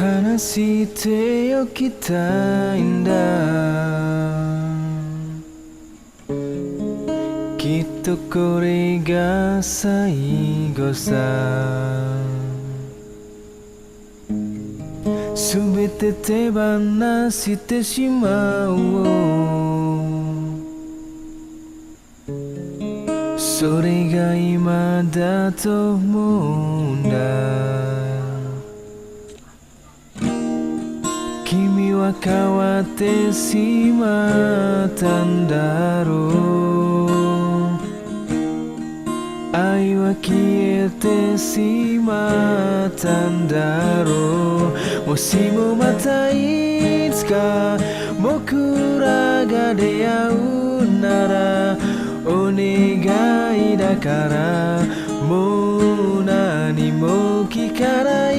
Hanashite okitainda Kitto kore ga saigo sa Subete tebanashite shimau Sore ga ima da to思うんだ君は変わってしまったんだろう愛は消えてしまったんだろうもしもまたいつか僕らが出会うならお願いだからもう何も聞かない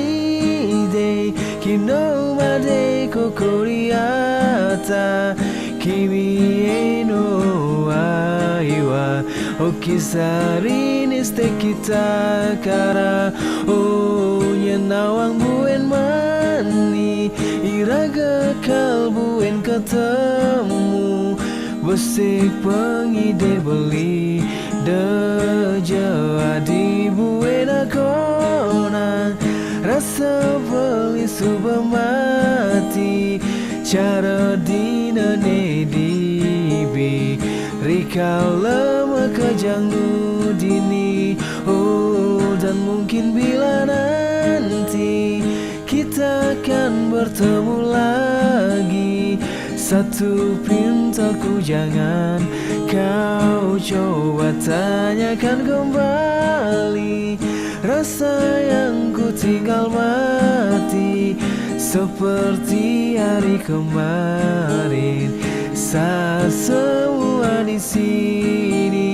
で昨日までここにあった君への愛は置き去りにしてきたから Oh yan nawang buwan mani iraga kalbuan ketemu Besik pengide beli Deja di buena kona Rasa beli subah mati Cara dina ne dibi Rika lama kejangu dini Oh dan mungkin bila nanti Kita akan bertemu lagi Satu pintaku jangan kau coba tanyakan kembali Rasa yang ku tinggal mati Seperti hari kemarin Saat semua di sini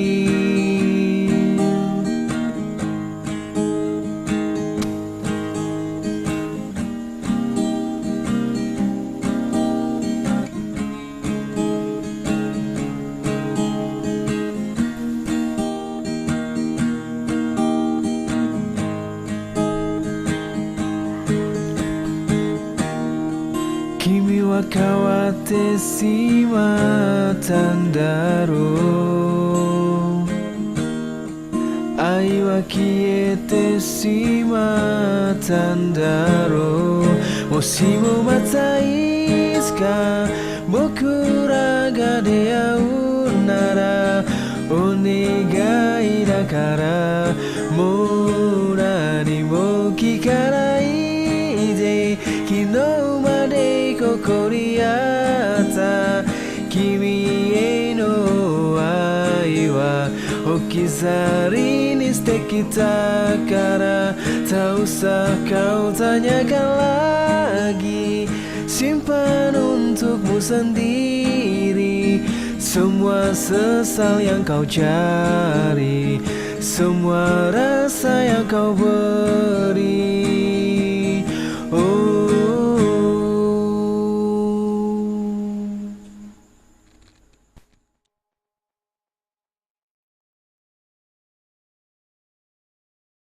Kimi wa kawatte shimataんだろう愛は消えてしまったんだろうもしもまたいつか僕らが出会うならお願いだからもう何も聞かないで昨日までここにあった君への愛は置き去りにしてきたからtak usah kau tanyakan lagi simpan untukmu sendiri semua sesal yang kau cari semua rasa yang kau beri